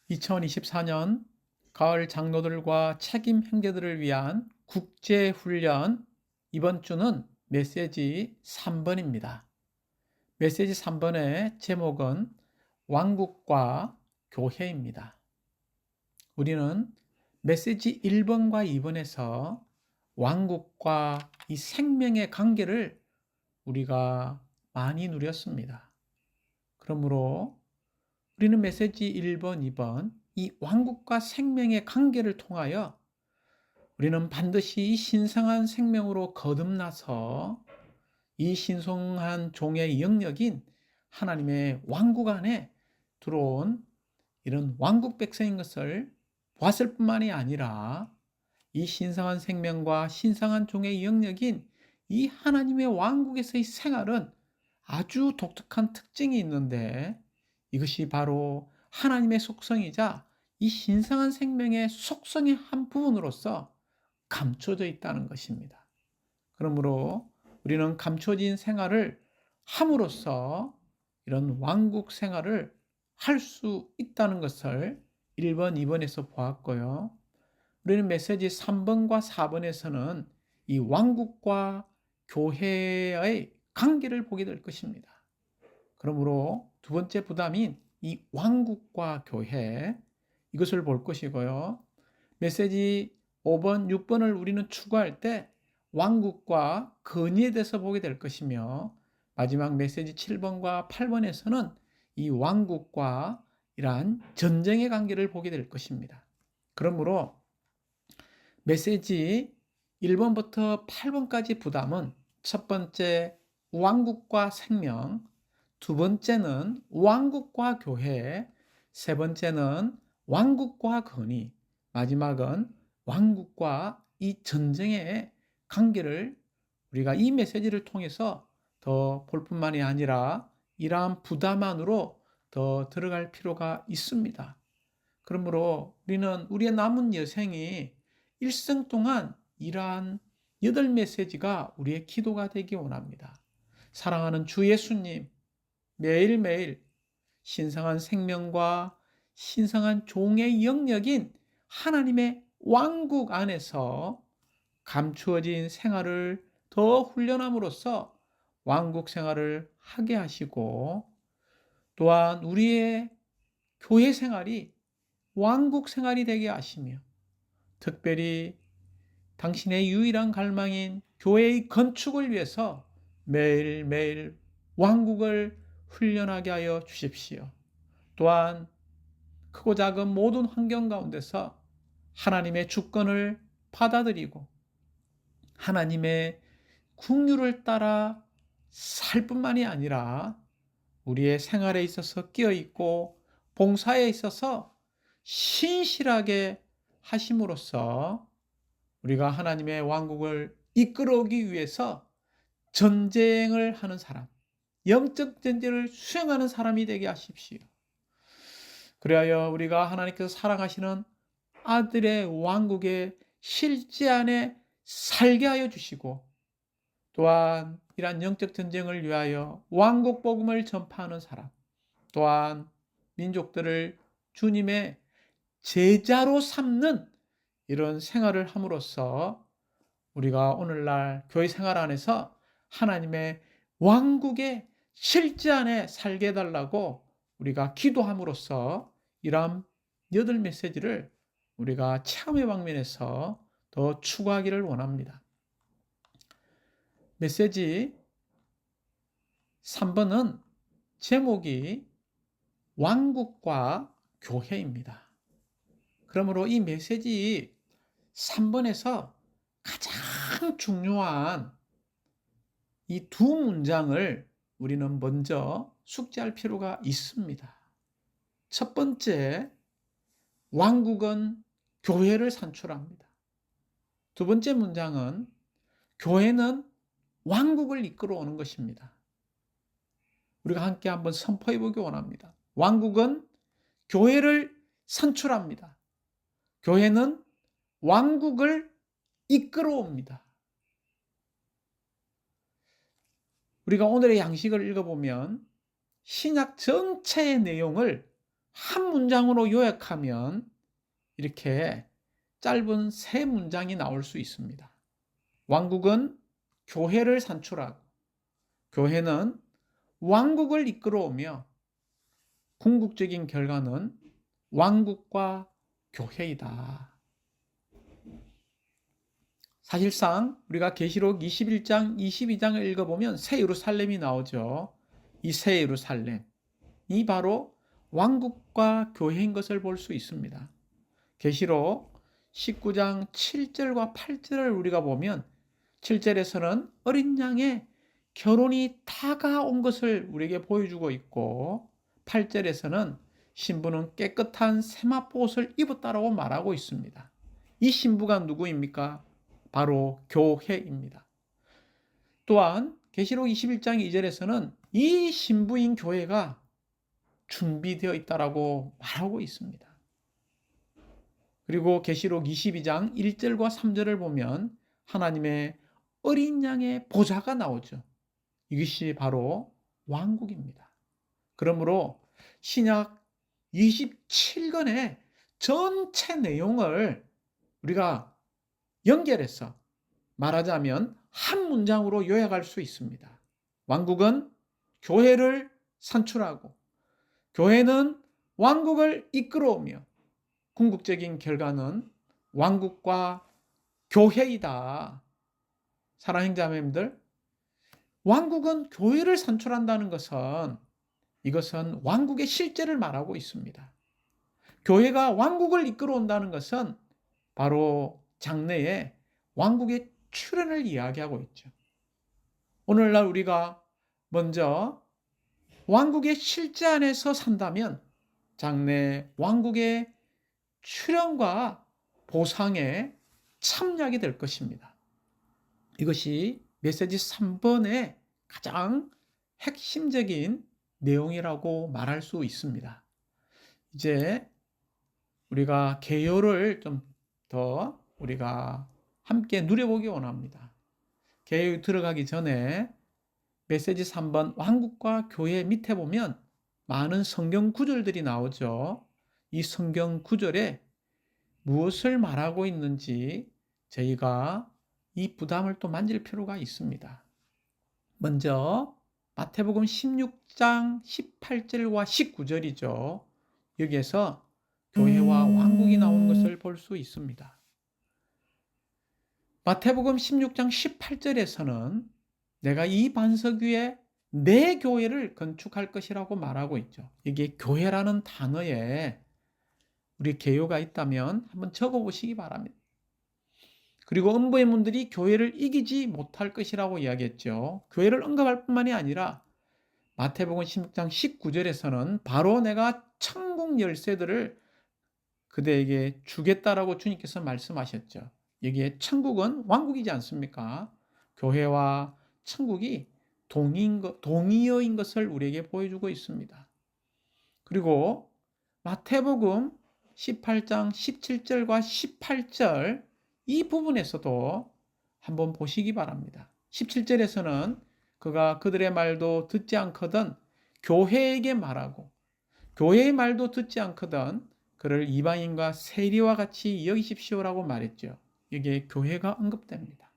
2024년 가을 장로들과 책임 형제들을 위한 국제훈련 이번 주는 메시지 3번입니다. 메시지 3번의 제목은 왕국과 교회입니다. 우리는 메시지 1번과 2번에서 왕국과 이 생명의 관계를 우리가 많이 누렸습니다. 그러므로 우리는 메시지 1번, 2번 이 왕국과 생명의 관계를 통하여 우리는 반드시 이 신성한 생명으로 거듭나서 이 신성한 종의 영역인 하나님의 왕국 안에 들어온 이런 왕국 백성인 것을 보았을 뿐만이 아니라 이 신성한 생명과 신성한 종의 영역인 이 하나님의 왕국에서의 생활은 아주 독특한 특징이 있는데 이것이 바로 하나님의 속성이자 이 신성한 생명의 속성의 한 부분으로서 감춰져 있다는 것입니다. 그러므로 우리는 감춰진 생활을 함으로써 이런 왕국 생활을 할 수 있다는 것을 1번, 2번에서 보았고요. 우리는 메시지 3번과 4번에서는 이 왕국과 교회의 관계를 보게 될 것입니다. 그러므로 두 번째 부담인 이 왕국과 교회 이것을 볼 것이고요. 메시지 5번, 6번을 우리는 추구할 때 왕국과 건의에 대해서 보게 될 것이며 마지막 메시지 7번과 8번에서는 이 왕국과 이러한 전쟁의 관계를 보게 될 것입니다. 그러므로 메시지 1번부터 8번까지 부담은 첫 번째 왕국과 생명, 두 번째는 왕국과 교회, 세 번째는 왕국과 건의, 마지막은 왕국과 이 전쟁의 관계를 우리가 이 메시지를 통해서 더 볼 뿐만이 아니라 이러한 부담 안으로 더 들어갈 필요가 있습니다. 그러므로 우리는 우리의 남은 여생이 일생 동안 이러한 8메시지가 우리의 기도가 되기 원합니다. 사랑하는 주 예수님, 매일매일 신성한 생명과 신성한 종의 영역인 하나님의 왕국 안에서 감추어진 생활을 더 훈련함으로써 왕국 생활을 하게 하시고 또한 우리의 교회 생활이 왕국 생활이 되게 하시며 특별히 당신의 유일한 갈망인 교회의 건축을 위해서 매일매일 왕국을 훈련하게 하여 주십시오. 또한 크고 작은 모든 환경 가운데서 하나님의 주권을 받아들이고 하나님의 긍휼을 따라 살 뿐만이 아니라 우리의 생활에 있어서 끼어있고 봉사에 있어서 신실하게 하심으로써 우리가 하나님의 왕국을 이끌어오기 위해서 전쟁을 하는 사람, 영적 전쟁을 수행하는 사람이 되게 하십시오. 그리하여 우리가 하나님께서 사랑하시는 아들의 왕국의 실제 안에 살게 하여 주시고 또한 이러한 영적 전쟁을 위하여 왕국 복음을 전파하는 사람, 또한 민족들을 주님의 제자로 삼는 이런 생활을 함으로써 우리가 오늘날 교회 생활 안에서 하나님의 왕국의 실제 안에 살게 해달라고 우리가 기도함으로써 이러한 8메시지를 우리가 체험의 방면에서 더 추구하기를 원합니다. 메시지 3번은 제목이 왕국과 교회입니다. 그러므로 이 메시지 3번에서 가장 중요한 이 두 문장을 우리는 먼저 숙지할 필요가 있습니다. 첫 번째, 왕국은 교회를 산출합니다. 두 번째 문장은 교회는 왕국을 이끌어오는 것입니다. 우리가 함께 한번 선포해 보기 원합니다. 왕국은 교회를 산출합니다. 교회는 왕국을 이끌어옵니다. 우리가 오늘의 양식을 읽어보면 신약 전체의 내용을 한 문장으로 요약하면 이렇게 짧은 세 문장이 나올 수 있습니다. 왕국은 교회를 산출하고 교회는 왕국을 이끌어오며 궁극적인 결과는 왕국과 교회이다. 사실상 우리가 계시록 21장, 22장을 읽어보면 새 예루살렘이 나오죠. 이 새 예루살렘이 바로 왕국과 교회인 것을 볼 수 있습니다. 계시록 19장 7절과 8절을 우리가 보면 7절에서는 어린 양의 결혼이 다가온 것을 우리에게 보여주고 있고 8절에서는 신부는 깨끗한 세마포 옷을 입었다라고 말하고 있습니다. 이 신부가 누구입니까? 바로 교회입니다. 또한 계시록 21장 2절에서는 이 신부인 교회가 준비되어 있다라고 말하고 있습니다. 그리고 계시록 22장 1절과 3절을 보면 하나님의 어린 양의 보좌가 나오죠. 이것이 바로 왕국입니다. 그러므로 신약 27권의 전체 내용을 우리가 연결해서 말하자면 한 문장으로 요약할 수 있습니다. 왕국은 교회를 산출하고 교회는 왕국을 이끌어오며 궁극적인 결과는 왕국과 교회이다. 사랑하는 자매님들, 왕국은 교회를 산출한다는 것은 이것은 왕국의 실제를 말하고 있습니다. 교회가 왕국을 이끌어온다는 것은 바로 장래에 왕국의 출현을 이야기하고 있죠. 오늘날 우리가 먼저 왕국의 실제 안에서 산다면 장래 왕국의 출현과 보상에 참여하게 될 것입니다. 이것이 메시지 3번의 가장 핵심적인 내용이라고 말할 수 있습니다. 이제 우리가 개요를 좀 더 우리가 함께 누려보기 원합니다. 개요 들어가기 전에 메시지 3번 왕국과 교회 밑에 보면 많은 성경 구절들이 나오죠. 이 성경 구절에 무엇을 말하고 있는지 저희가 이 부담을 또 만질 필요가 있습니다. 먼저 마태복음 16장 18절과 19절이죠. 여기에서 교회와 왕국이 나오는 것을 볼 수 있습니다. 마태복음 16장 18절에서는 내가 이 반석 위에 내 교회를 건축할 것이라고 말하고 있죠. 이게 교회라는 단어에 우리 개요가 있다면 한번 적어보시기 바랍니다. 그리고 음부의 문들이 교회를 이기지 못할 것이라고 이야기했죠. 교회를 언급할 뿐만이 아니라 마태복음 16장 19절에서는 바로 내가 천국 열쇠들을 그대에게 주겠다라고 주님께서 말씀하셨죠. 여기에 천국은 왕국이지 않습니까? 교회와 천국이 동의어인 것을 우리에게 보여주고 있습니다. 그리고 마태복음 18장 17절과 18절 이 부분에서도 한번 보시기 바랍니다. 17절에서는 그가 그들의 말도 듣지 않거든 교회에게 말하고 교회의 말도 듣지 않거든 그를 이방인과 세리와 같이 여기십시오라고 말했죠. 여기에 교회가 언급됩니다.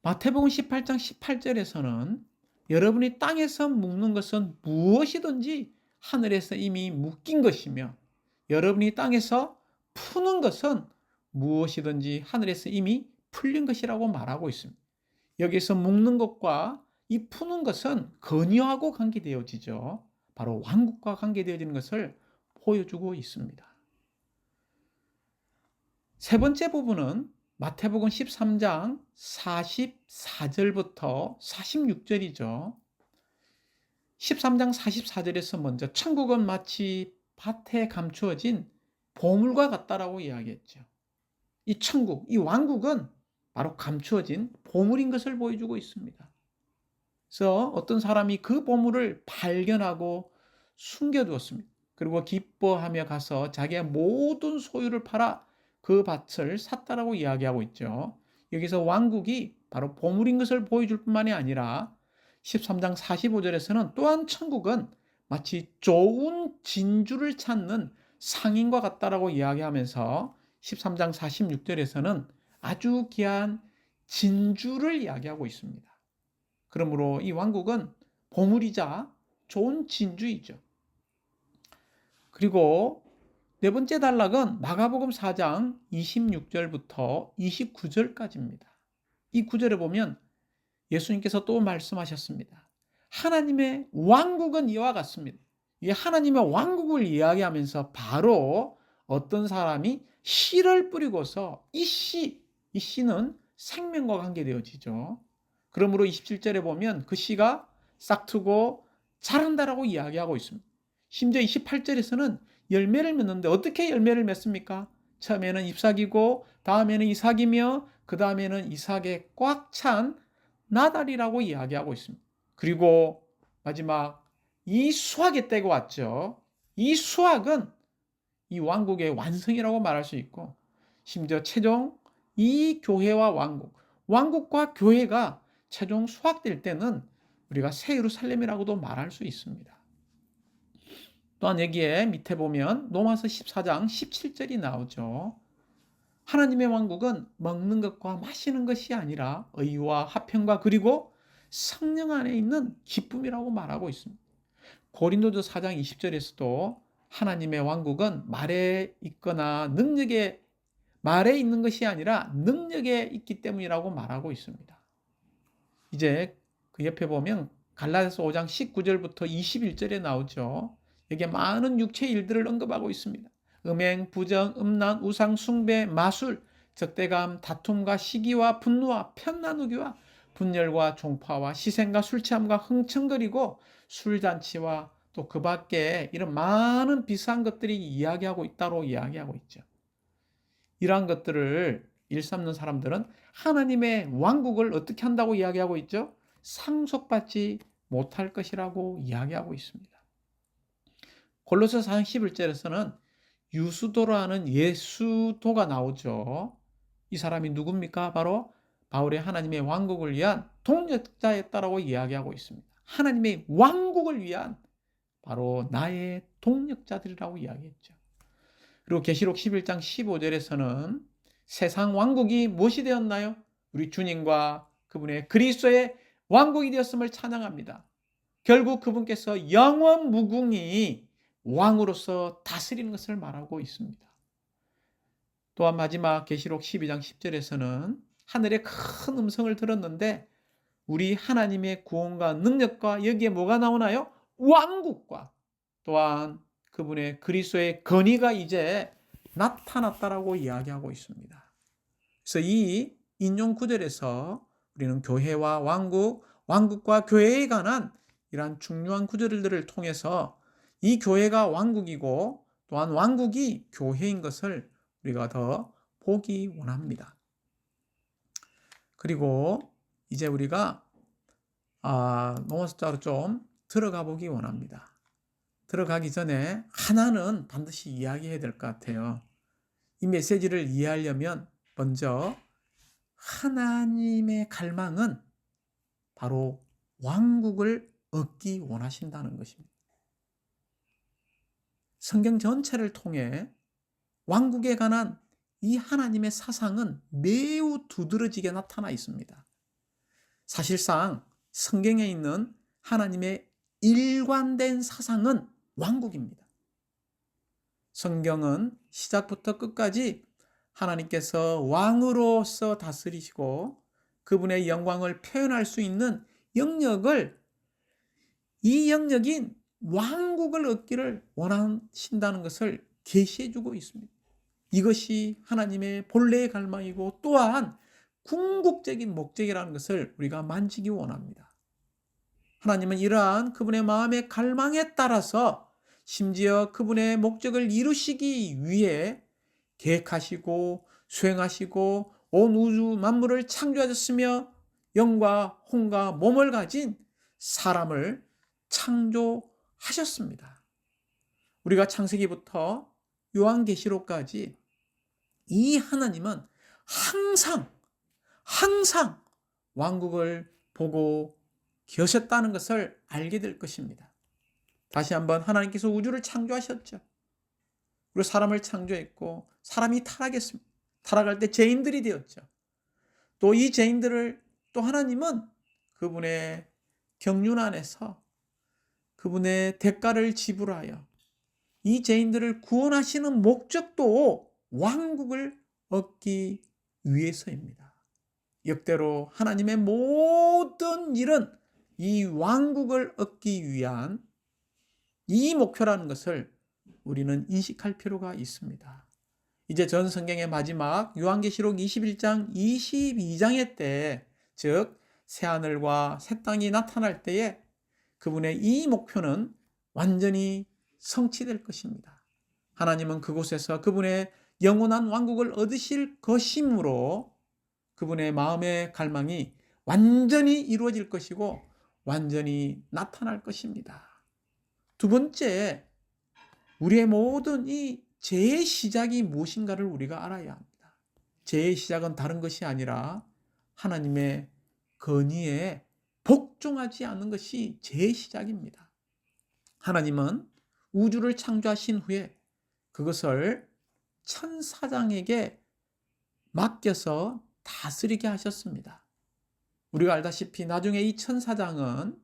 마태복음 18장 18절에서는 여러분이 땅에서 묶는 것은 무엇이든지 하늘에서 이미 묶인 것이며 여러분이 땅에서 푸는 것은 무엇이든지 하늘에서 이미 풀린 것이라고 말하고 있습니다. 여기서 묶는 것과 이 푸는 것은 건의하고 관계되어지죠. 바로 왕국과 관계되어지는 것을 보여주고 있습니다. 세 번째 부분은 마태복음 13장 44절부터 46절이죠. 13장 44절에서 먼저 천국은 마치 밭에 감추어진 보물과 같다라고 이야기했죠. 이 천국, 이 왕국은 바로 감추어진 보물인 것을 보여주고 있습니다. 그래서 어떤 사람이 그 보물을 발견하고 숨겨두었습니다. 그리고 기뻐하며 가서 자기의 모든 소유를 팔아 그 밭을 샀다라고 이야기하고 있죠. 여기서 왕국이 바로 보물인 것을 보여줄 뿐만이 아니라 13장 45절에서는 또한 천국은 마치 좋은 진주를 찾는 상인과 같다라고 이야기하면서 13장 46절에서는 아주 귀한 진주를 이야기하고 있습니다. 그러므로 이 왕국은 보물이자 좋은 진주이죠. 그리고 네 번째 단락은 마가복음 4장 26절부터 29절까지입니다. 이 구절에 보면 예수님께서 또 말씀하셨습니다. 하나님의 왕국은 이와 같습니다. 이 하나님의 왕국을 이야기하면서 바로 어떤 사람이 씨를 뿌리고서 이 씨는 생명과 관계되어지죠. 그러므로 27절에 보면 그 씨가 싹트고 자란다라고 이야기하고 있습니다. 심지어 28절에서는 열매를 맺는데 어떻게 열매를 맺습니까? 처음에는 잎사귀고 다음에는 이삭이며 그 다음에는 이삭에 꽉 찬 나달이라고 이야기하고 있습니다. 그리고 마지막 이 수확의 때가 왔죠. 이 수확은 이 왕국의 완성이라고 말할 수 있고 심지어 최종 이 교회와 왕국과 교회가 최종 수확될 때는 우리가 새 예루살렘이라고도 말할 수 있습니다. 또한 여기에 밑에 보면 로마서 14장 17절이 나오죠. 하나님의 왕국은 먹는 것과 마시는 것이 아니라 의와 화평과 그리고 성령 안에 있는 기쁨이라고 말하고 있습니다. 고린도서 4장 20절에서도 하나님의 왕국은 말에 있거나 말에 있는 것이 아니라 능력에 있기 때문이라고 말하고 있습니다. 이제 그 옆에 보면 갈라디아서 5장 19절부터 21절에 나오죠. 여기에 많은 육체의 일들을 언급하고 있습니다. 음행, 부정, 음란, 우상, 숭배, 마술, 적대감, 다툼과 시기와 분노와 편나누기와 분열과 종파와 시생과 술 취함과 흥청거리고 술잔치와 또 그 밖에 이런 많은 비슷한 것들이 이야기하고 있다고 이야기하고 있죠. 이러한 것들을 일삼는 사람들은 하나님의 왕국을 어떻게 한다고 이야기하고 있죠? 상속받지 못할 것이라고 이야기하고 있습니다. 골로새 4장 11절에서는 유수도라는 예수도가 나오죠. 이 사람이 누굽니까? 바로 바울의 하나님의 왕국을 위한 동력자였다라고 이야기하고 있습니다. 하나님의 왕국을 위한 바로 나의 동력자들이라고 이야기했죠. 그리고 계시록 11장 15절에서는 세상 왕국이 무엇이 되었나요? 우리 주님과 그분의 그리스도의 왕국이 되었음을 찬양합니다. 결국 그분께서 영원 무궁히 왕으로서 다스리는 것을 말하고 있습니다. 또한 마지막 계시록 12장 10절에서는 하늘에 큰 음성을 들었는데 우리 하나님의 구원과 능력과 여기에 뭐가 나오나요? 왕국과 또한 그분의 그리스도의 권위가 이제 나타났다라고 이야기하고 있습니다. 그래서 이 인용 구절에서 우리는 교회와 왕국과 교회에 관한 이러한 중요한 구절들을 통해서 이 교회가 왕국이고 또한 왕국이 교회인 것을 우리가 더 보기 원합니다. 그리고 이제 우리가 로마서자로 좀 들어가 보기 원합니다. 들어가기 전에 하나는 반드시 이야기해야 될 것 같아요. 이 메시지를 이해하려면 먼저 하나님의 갈망은 바로 왕국을 얻기 원하신다는 것입니다. 성경 전체를 통해 왕국에 관한 이 하나님의 사상은 매우 두드러지게 나타나 있습니다. 사실상 성경에 있는 하나님의 일관된 사상은 왕국입니다. 성경은 시작부터 끝까지 하나님께서 왕으로서 다스리시고 그분의 영광을 표현할 수 있는 이 영역인 왕국을 얻기를 원하신다는 것을 계시해주고 있습니다. 이것이 하나님의 본래의 갈망이고 또한 궁극적인 목적이라는 것을 우리가 만지기 원합니다. 하나님은 이러한 그분의 마음의 갈망에 따라서 심지어 그분의 목적을 이루시기 위해 계획하시고 수행하시고 온 우주 만물을 창조하셨으며 영과 혼과 몸을 가진 사람을 창조하셨습니다. 우리가 창세기부터 요한계시록까지 이 하나님은 항상 왕국을 보고 계셨다는 것을 알게 될 것입니다. 다시 한번 하나님께서 우주를 창조하셨죠. 그리고 사람을 창조했고 사람이 타락했습니다. 타락할 때 죄인들이 되었죠. 또 이 죄인들을 또 하나님은 그분의 경륜 안에서 그분의 대가를 지불하여 이 죄인들을 구원하시는 목적도 왕국을 얻기 위해서입니다. 역대로 하나님의 모든 일은 이 왕국을 얻기 위한 이 목표라는 것을 우리는 인식할 필요가 있습니다. 이제 전 성경의 마지막 요한계시록 21장 22장의 때, 즉 새하늘과 새 땅이 나타날 때에 그분의 이 목표는 완전히 성취될 것입니다. 하나님은 그곳에서 그분의 영원한 왕국을 얻으실 것이므로 그분의 마음의 갈망이 완전히 이루어질 것이고 완전히 나타날 것입니다. 두 번째, 우리의 모든 이 죄의 시작이 무엇인가를 우리가 알아야 합니다. 죄의 시작은 다른 것이 아니라 하나님의 건의에 복종하지 않는 것이 죄의 시작입니다. 하나님은 우주를 창조하신 후에 그것을 천사장에게 맡겨서 다스리게 하셨습니다. 우리가 알다시피 나중에 이 천사장은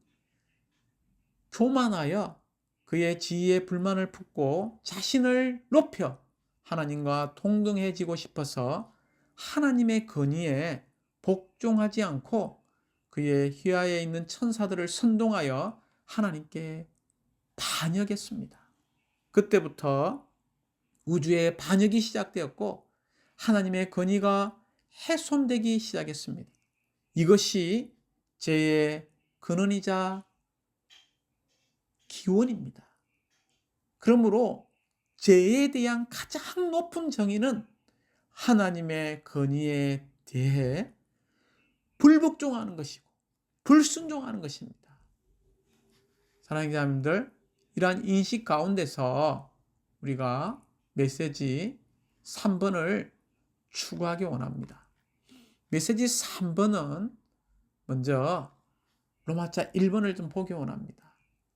교만하여 그의 지위에 불만을 품고 자신을 높여 하나님과 동등해지고 싶어서 하나님의 건의에 복종하지 않고 그의 휘하에 있는 천사들을 선동하여 하나님께 반역했습니다. 그때부터 우주의 반역이 시작되었고 하나님의 건의가 훼손되기 시작했습니다. 이것이 죄의 근원이자 기원입니다. 그러므로 죄에 대한 가장 높은 정의는 하나님의 건의에 대해 불복종하는 것이고 불순종하는 것입니다. 사랑하는 자님들, 이러한 인식 가운데서 우리가 메시지 3번을 추구하기 원합니다. 메시지 3번은 먼저 로마자 1번을 좀 보기 원합니다.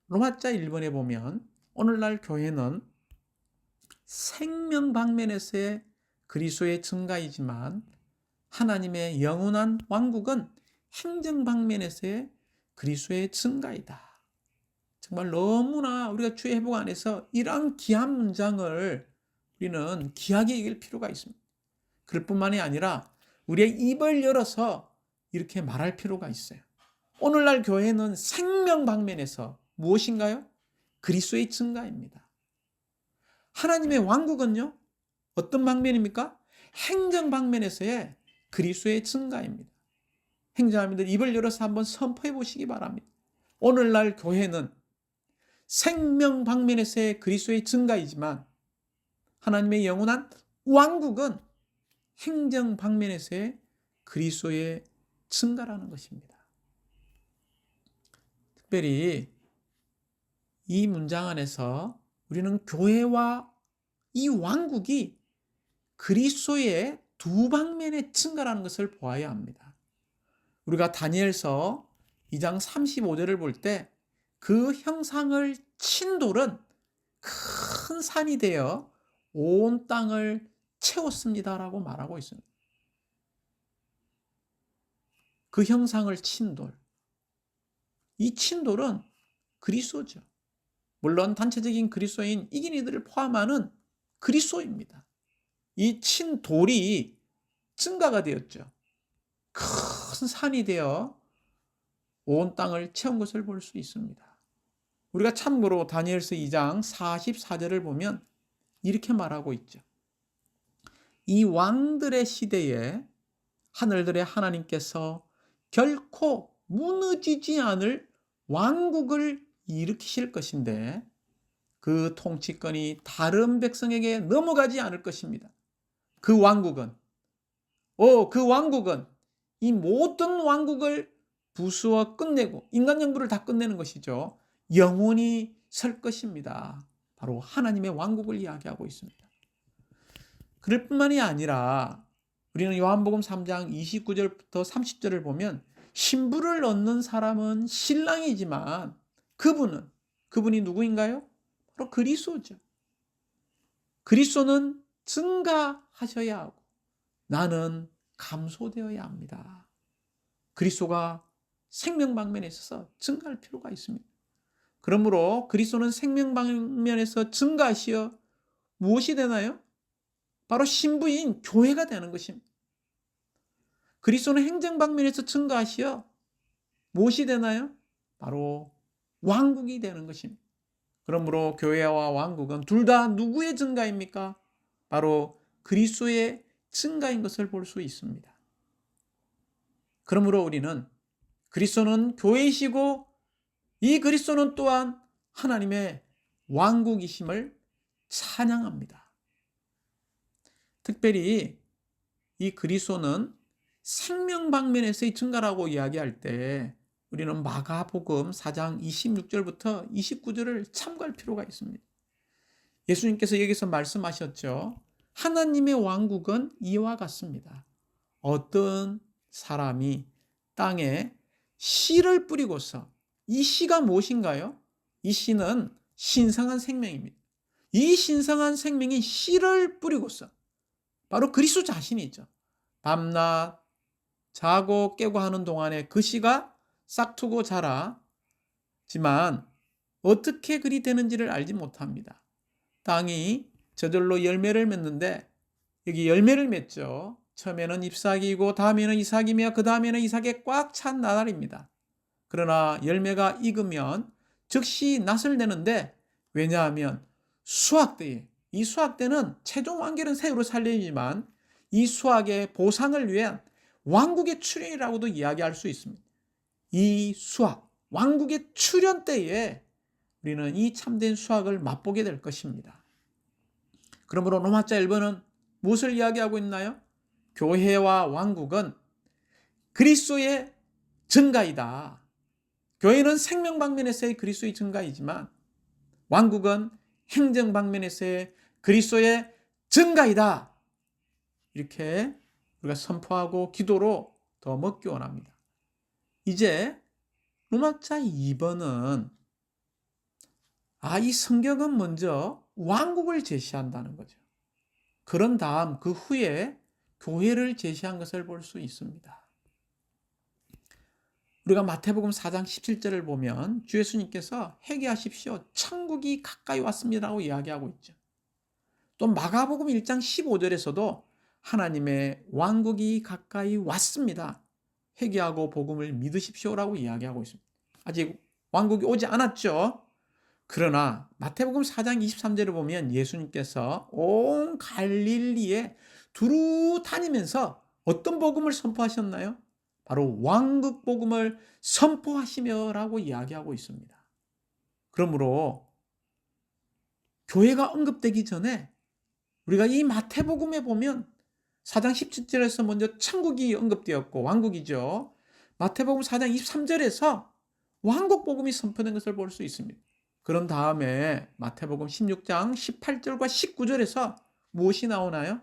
로마자 1번에 보면 오늘날 교회는 생명 방면에서의 그리스도의 증가이지만 하나님의 영원한 왕국은 행정 방면에서의 그리스도의 증가이다. 정말 너무나 우리가 주의 회복 안에서 이러한 귀한 문장을 우리는 귀하게 여길 필요가 있습니다. 그럴 뿐만이 아니라 우리의 입을 열어서 이렇게 말할 필요가 있어요. 오늘날 교회는 생명 방면에서 무엇인가요? 그리스도의 증가입니다. 하나님의 왕국은요, 어떤 방면입니까? 행정 방면에서의 그리스도의 증가입니다. 행정자님들 입을 열어서 한번 선포해 보시기 바랍니다. 오늘날 교회는 생명 방면에서의 그리스도의 증가이지만 하나님의 영원한 왕국은 행정 방면에서의 그리스도의 증가라는 것입니다. 특별히 이 문장 안에서 우리는 교회와 이 왕국이 그리스도의 두 방면의 증가라는 것을 보아야 합니다. 우리가 다니엘서 2장 35절을 볼 때 그 형상을 친 돌은 큰 산이 되어 온 땅을 채웠습니다라고 말하고 있습니다. 그 형상을 친 돌. 이 친 돌은 그리스도죠. 물론 단체적인 그리스도인 이긴 이들을 포함하는 그리스도입니다. 이 친 돌이 증가가 되었죠. 큰 산이 되어 온 땅을 채운 것을 볼 수 있습니다. 우리가 참고로 다니엘서 2장 44절을 보면 이렇게 말하고 있죠. 이 왕들의 시대에 하늘들의 하나님께서 결코 무너지지 않을 왕국을 일으키실 것인데 그 통치권이 다른 백성에게 넘어가지 않을 것입니다. 그 왕국은 이 모든 왕국을 부수어 끝내고 인간 정부를 다 끝내는 것이죠. 영원히 설 것입니다. 바로 하나님의 왕국을 이야기하고 있습니다. 그럴 뿐만이 아니라 우리는 요한복음 3장 29절부터 30절을 보면 신부를 얻는 사람은 신랑이지만 그분은 그분이 누구인가요? 바로 그리스도죠. 그리스도는 증가하셔야 하고 나는 감소되어야 합니다. 그리스도가 생명 방면에 있어서 증가할 필요가 있습니다. 그러므로 그리스도는 생명 방면에서 증가하시어 무엇이 되나요? 바로 신부인 교회가 되는 것입니다. 그리스도는 행정 방면에서 증가하시어 무엇이 되나요? 바로 왕국이 되는 것입니다. 그러므로 교회와 왕국은 둘 다 누구의 증가입니까? 바로 그리스도의 증가인 것을 볼 수 있습니다. 그러므로 우리는 그리스도는 교회이시고 이 그리스도는 또한 하나님의 왕국이심을 찬양합니다. 특별히 이 그리스도는 생명 방면에서의 증가라고 이야기할 때 우리는 마가복음 4장 26절부터 29절을 참고할 필요가 있습니다. 예수님께서 여기서 말씀하셨죠. 하나님의 왕국은 이와 같습니다. 어떤 사람이 땅에 씨를 뿌리고서, 이 씨가 무엇인가요? 이 씨는 신성한 생명입니다. 이 신성한 생명이 씨를 뿌리고서 바로 그리스도 자신이죠. 밤낮 자고 깨고 하는 동안에 그 씨가 싹트고 자라지만 어떻게 그리 되는지를 알지 못합니다. 땅이 저절로 열매를 맺는데 여기 열매를 맺죠. 처음에는 잎사귀이고 다음에는 이삭이며 그 다음에는 이삭에 꽉 찬 나달입니다. 그러나 열매가 익으면 즉시 낫을 내는데, 왜냐하면 수확 때에, 이 수확 때는 최종 완결은 새우로 살리지만 이 수확의 보상을 위한 왕국의 출현이라고도 이야기할 수 있습니다. 이 수확, 왕국의 출현 때에 우리는 이 참된 수확을 맛보게 될 것입니다. 그러므로 로마자 1번은 무엇을 이야기하고 있나요? 교회와 왕국은 그리스도의 증가이다. 교회는 생명 방면에서의 그리스도의 증가이지만 왕국은 행정 방면에서의 그리스도의 증가이다. 이렇게 우리가 선포하고 기도로 더 먹기 원합니다. 이제 로마자 2번은 이 성경은 먼저 왕국을 제시한다는 거죠. 그런 다음 그 후에 교회를 제시한 것을 볼 수 있습니다. 우리가 마태복음 4장 17절을 보면 주 예수님께서 회개하십시오. 천국이 가까이 왔습니다라고 이야기하고 있죠. 또 마가복음 1장 15절에서도 하나님의 왕국이 가까이 왔습니다. 회개하고 복음을 믿으십시오라고 이야기하고 있습니다. 아직 왕국이 오지 않았죠. 그러나 마태복음 4장 23절을 보면 예수님께서 온 갈릴리에 두루 다니면서 어떤 복음을 선포하셨나요? 바로 왕국 복음을 선포하시며라고 이야기하고 있습니다. 그러므로 교회가 언급되기 전에 우리가 이 마태복음에 보면 4장 17절에서 먼저 천국이 언급되었고 왕국이죠. 마태복음 4장 23절에서 왕국 복음이 선포된 것을 볼 수 있습니다. 그런 다음에 마태복음 16장 18절과 19절에서 무엇이 나오나요?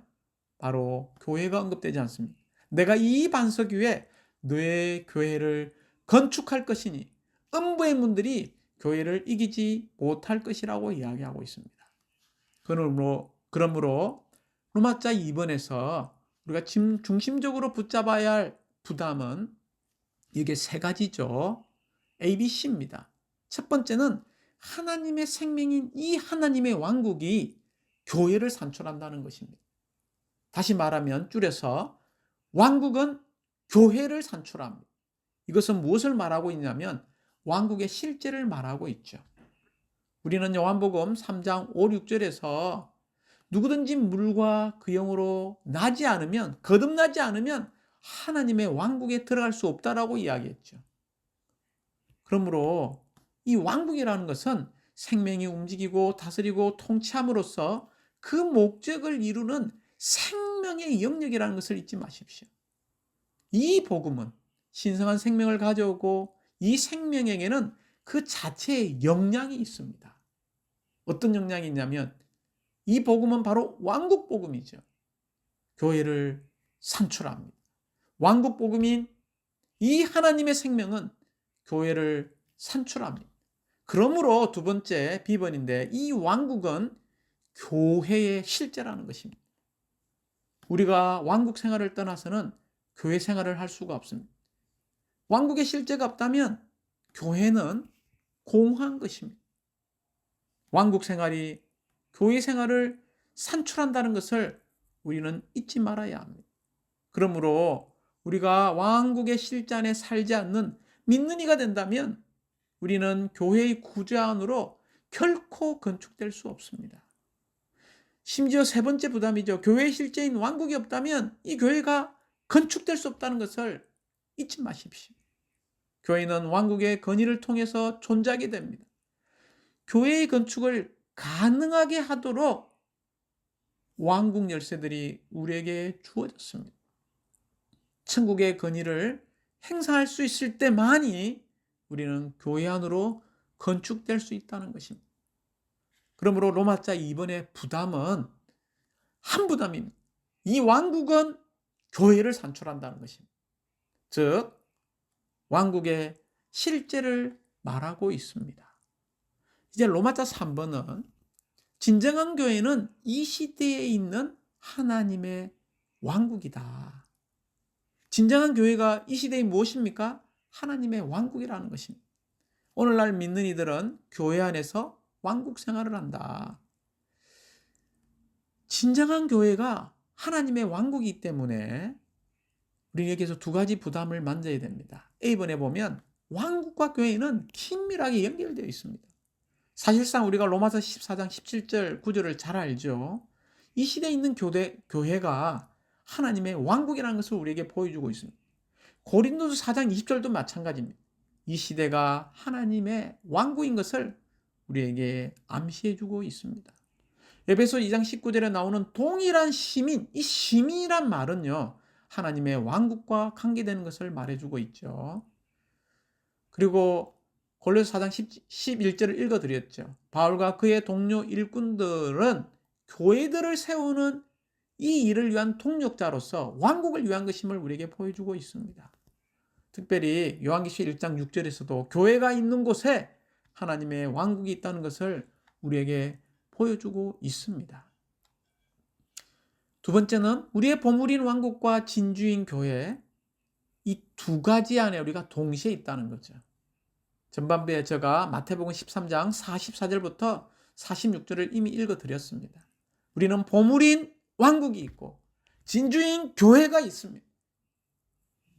바로 교회가 언급되지 않습니다. 내가 이 반석 위에 내 교회를 건축할 것이니 음부의 문들이 교회를 이기지 못할 것이라고 이야기하고 있습니다. 그러므로 로마자 2번에서 우리가 중심적으로 붙잡아야 할 부담은 이게 세 가지죠. ABC입니다. 첫 번째는 하나님의 생명인 이 하나님의 왕국이 교회를 산출한다는 것입니다. 다시 말하면 줄여서 왕국은 교회를 산출합니다. 이것은 무엇을 말하고 있냐면 왕국의 실제를 말하고 있죠. 우리는 요한복음 3장 5, 6절에서 누구든지 물과 그 영으로 나지 않으면, 거듭나지 않으면 하나님의 왕국에 들어갈 수 없다라고 이야기했죠. 그러므로 이 왕국이라는 것은 생명이 움직이고 다스리고 통치함으로써 그 목적을 이루는 생명의 영역이라는 것을 잊지 마십시오. 이 복음은 신성한 생명을 가져오고 이 생명에게는 그 자체의 역량이 있습니다. 어떤 역량이 있냐면 이 복음은 바로 왕국 복음이죠. 교회를 산출합니다. 왕국 복음인 이 하나님의 생명은 교회를 산출합니다. 그러므로 두 번째 B번인데 이 왕국은 교회의 실제라는 것입니다. 우리가 왕국 생활을 떠나서는 교회 생활을 할 수가 없습니다. 왕국의 실제가 없다면 교회는 공허한 것입니다. 왕국 생활이 교회 생활을 산출한다는 것을 우리는 잊지 말아야 합니다. 그러므로 우리가 왕국의 실제 안에 살지 않는 믿는 이가 된다면 우리는 교회의 구조 안으로 결코 건축될 수 없습니다. 심지어 세 번째 부담이죠. 교회의 실제인 왕국이 없다면 이 교회가 건축될 수 없다는 것을 잊지 마십시오. 교회는 왕국의 건의를 통해서 존재하게 됩니다. 교회의 건축을 가능하게 하도록 왕국 열쇠들이 우리에게 주어졌습니다. 천국의 건의를 행사할 수 있을 때만이 우리는 교회 안으로 건축될 수 있다는 것입니다. 그러므로 로마자 2번의 부담은 한 부담입니다. 이 왕국은 교회를 산출한다는 것입니다. 즉 왕국의 실제를 말하고 있습니다. 이제 로마자 3번은 진정한 교회는 이 시대에 있는 하나님의 왕국이다. 진정한 교회가 이 시대에 무엇입니까? 하나님의 왕국이라는 것입니다. 오늘날 믿는 이들은 교회 안에서 왕국 생활을 한다. 진정한 교회가 하나님의 왕국이기 때문에 우리에게서 두 가지 부담을 만져야 됩니다. A번에 보면 왕국과 교회는 긴밀하게 연결되어 있습니다. 사실상 우리가 로마서 14장 17절 9절을 잘 알죠. 이 시대에 있는 교회가 하나님의 왕국이라는 것을 우리에게 보여주고 있습니다. 고린도서 4장 20절도 마찬가지입니다. 이 시대가 하나님의 왕국인 것을 우리에게 암시해주고 있습니다. 에베소 2장 19절에 나오는 동일한 시민, 이 시민이란 말은요, 하나님의 왕국과 관계되는 것을 말해주고 있죠. 그리고 골로새 4장 11절을 읽어드렸죠. 바울과 그의 동료 일꾼들은 교회들을 세우는 이 일을 위한 동력자로서 왕국을 위한 것임을 우리에게 보여주고 있습니다. 특별히 요한계시 1장 6절에서도 교회가 있는 곳에 하나님의 왕국이 있다는 것을 우리에게 보여주고 있습니다. 두 번째는 우리의 보물인 왕국과 진주인 교회, 이 두 가지 안에 우리가 동시에 있다는 거죠. 전반부에 제가 마태복음 13장 44절부터 46절을 이미 읽어드렸습니다. 우리는 보물인 왕국이 있고 진주인 교회가 있습니다.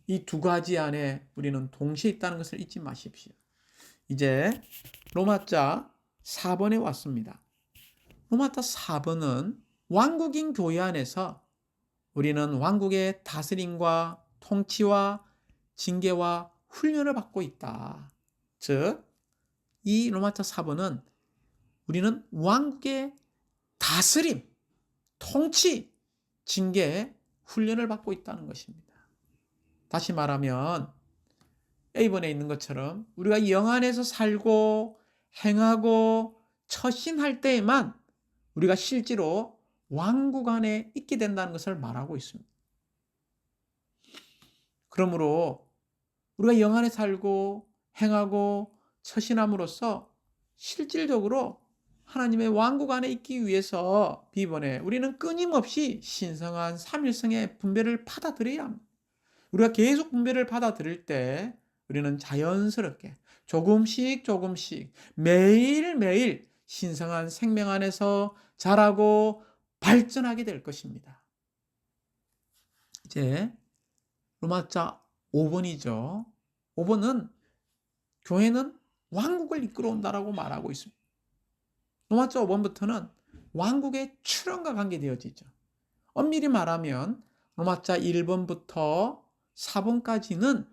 이 두 가지 안에 우리는 동시에 있다는 것을 잊지 마십시오. 이제 로마자 4번에 왔습니다. 로마자 4번은 왕국인 교회 안에서 우리는 왕국의 다스림과 통치와 징계와 훈련을 받고 있다. 즉, 이 로마자 4번은 우리는 왕국의 다스림, 통치, 징계, 훈련을 받고 있다는 것입니다. 다시 말하면 A번에 있는 것처럼 우리가 영 안에서 살고 행하고 처신할 때에만 우리가 실제로 왕국 안에 있게 된다는 것을 말하고 있습니다. 그러므로 우리가 영 안에 살고 행하고 처신함으로써 실질적으로 하나님의 왕국 안에 있기 위해서 B번에 우리는 끊임없이 신성한 삼일성의 분배를 받아들여야 합니다. 우리가 계속 분배를 받아들일 때 우리는 자연스럽게 조금씩 매일매일 신성한 생명 안에서 자라고 발전하게 될 것입니다. 이제 로마자 5번이죠. 5번은 교회는 왕국을 이끌어온다라고 말하고 있습니다. 로마자 5번부터는 왕국의 출현과 관계되어지죠. 엄밀히 말하면 로마자 1번부터 4번까지는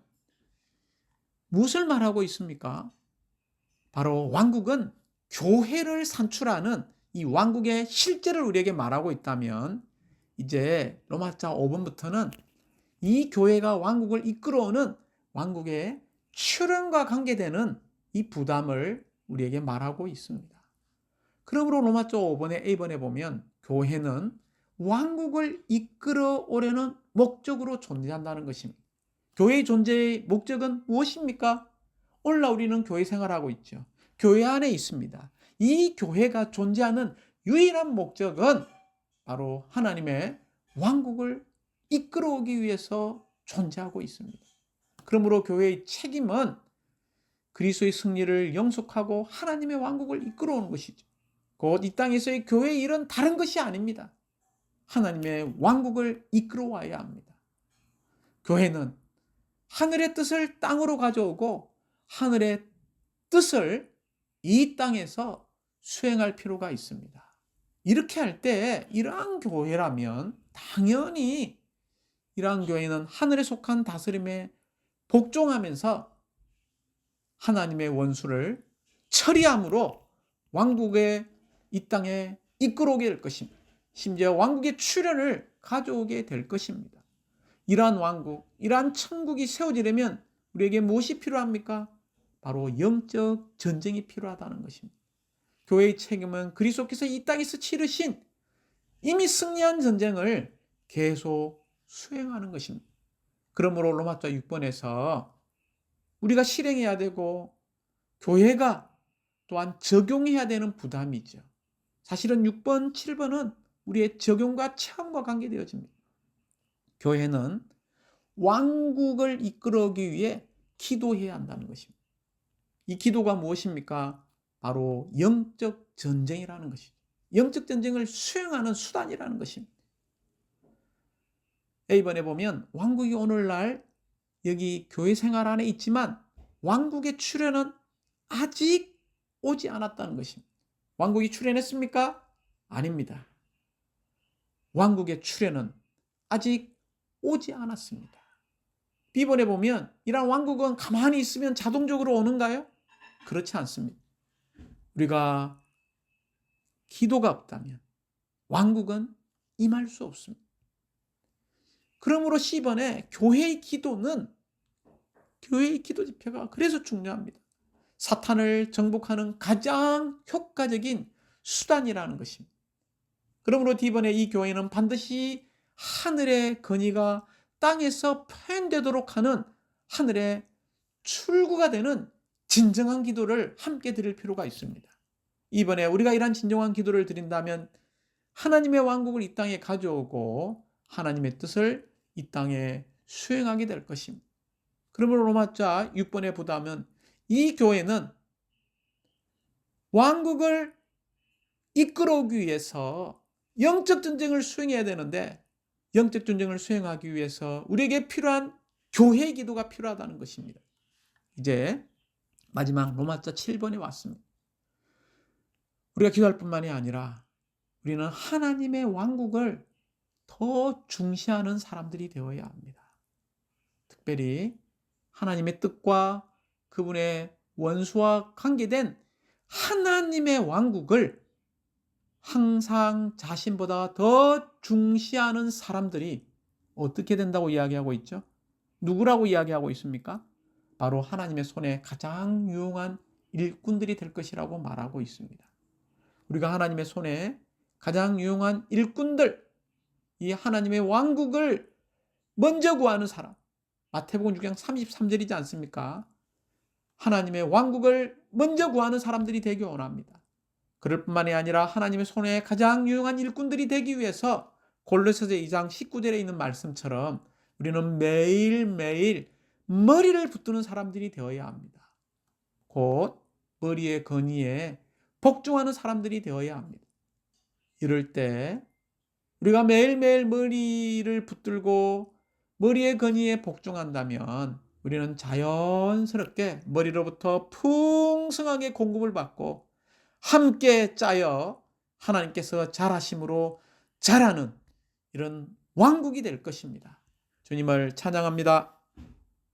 무엇을 말하고 있습니까? 바로 왕국은 교회를 산출하는 이 왕국의 실제를 우리에게 말하고 있다면 이제 로마자 5번부터는 이 교회가 왕국을 이끌어오는 왕국의 출현과 관계되는 이 부담을 우리에게 말하고 있습니다. 그러므로 로마자 5번의 A번에 보면 교회는 왕국을 이끌어오려는 목적으로 존재한다는 것입니다. 교회의 존재의 목적은 무엇입니까? 오늘날 우리는 교회 생활하고 있죠. 교회 안에 있습니다. 이 교회가 존재하는 유일한 목적은 바로 하나님의 왕국을 이끌어오기 위해서 존재하고 있습니다. 그러므로 교회의 책임은 그리스도의 승리를 영속하고 하나님의 왕국을 이끌어오는 것이죠. 곧 이 땅에서의 교회의 일은 다른 것이 아닙니다. 하나님의 왕국을 이끌어와야 합니다. 교회는 하늘의 뜻을 땅으로 가져오고 하늘의 뜻을 이 땅에서 수행할 필요가 있습니다. 이렇게 할 때 이러한 교회라면 당연히 이러한 교회는 하늘에 속한 다스림에 복종하면서 하나님의 원수를 처리함으로 왕국의 이 땅에 이끌어오게 될 것입니다. 심지어 왕국의 출현을 가져오게 될 것입니다. 이러한 왕국, 이러한 천국이 세워지려면 우리에게 무엇이 필요합니까? 바로 영적 전쟁이 필요하다는 것입니다. 교회의 책임은 그리스도께서 이 땅에서 치르신 이미 승리한 전쟁을 계속 수행하는 것입니다. 그러므로 로마서 6번에서 우리가 실행해야 되고 교회가 또한 적용해야 되는 부담이죠. 사실은 6번, 7번은 우리의 적용과 체험과 관계되어집니다. 교회는 왕국을 이끌어오기 위해 기도해야 한다는 것입니다. 이 기도가 무엇입니까? 바로 영적 전쟁이라는 것이죠. 영적 전쟁을 수행하는 수단이라는 것입니다. A번에 보면 왕국이 오늘날 여기 교회 생활 안에 있지만 왕국의 출현은 아직 오지 않았다는 것입니다. 왕국이 출현했습니까? 아닙니다. 왕국의 출현은 아직 오지 않았습니다. B번에 보면 이러한 왕국은 가만히 있으면 자동적으로 오는가요? 그렇지 않습니다. 우리가 기도가 없다면 왕국은 임할 수 없습니다. 그러므로 C번에 교회의 기도 지표가 그래서 중요합니다. 사탄을 정복하는 가장 효과적인 수단이라는 것입니다. 그러므로 D번에 이 교회는 반드시 하늘의 건의가 땅에서 표현되도록 하는 하늘의 출구가 되는 진정한 기도를 함께 드릴 필요가 있습니다. 이번에 우리가 이러한 진정한 기도를 드린다면 하나님의 왕국을 이 땅에 가져오고 하나님의 뜻을 이 땅에 수행하게 될 것입니다. 그러므로 로마서 6번에 보다면 이 교회는 왕국을 이끌어오기 위해서 영적 전쟁을 수행해야 되는데 영적 전쟁을 수행하기 위해서 우리에게 필요한 교회의 기도가 필요하다는 것입니다. 이제 마지막 로마서 7번에 왔습니다. 우리가 기도할 뿐만이 아니라 우리는 하나님의 왕국을 더 중시하는 사람들이 되어야 합니다. 특별히 하나님의 뜻과 그분의 원수와 관계된 하나님의 왕국을 항상 자신보다 더 중시하는 사람들이 어떻게 된다고 이야기하고 있죠? 누구라고 이야기하고 있습니까? 바로 하나님의 손에 가장 유용한 일꾼들이 될 것이라고 말하고 있습니다. 우리가 하나님의 손에 가장 유용한 일꾼들, 이 하나님의 왕국을 먼저 구하는 사람, 마태복음 6장 33절이지 않습니까? 하나님의 왕국을 먼저 구하는 사람들이 되기 원합니다. 그럴 뿐만이 아니라 하나님의 손에 가장 유용한 일꾼들이 되기 위해서 골로새서 2장 19절에 있는 말씀처럼 우리는 매일매일 머리를 붙드는 사람들이 되어야 합니다. 곧 머리의 건의에 복종하는 사람들이 되어야 합니다. 이럴 때 우리가 매일매일 머리를 붙들고 머리의 건의에 복종한다면 우리는 자연스럽게 머리로부터 풍성하게 공급을 받고 함께 짜여 하나님께서 잘하심으로 자라는 이런 왕국이 될 것입니다. 주님을 찬양합니다.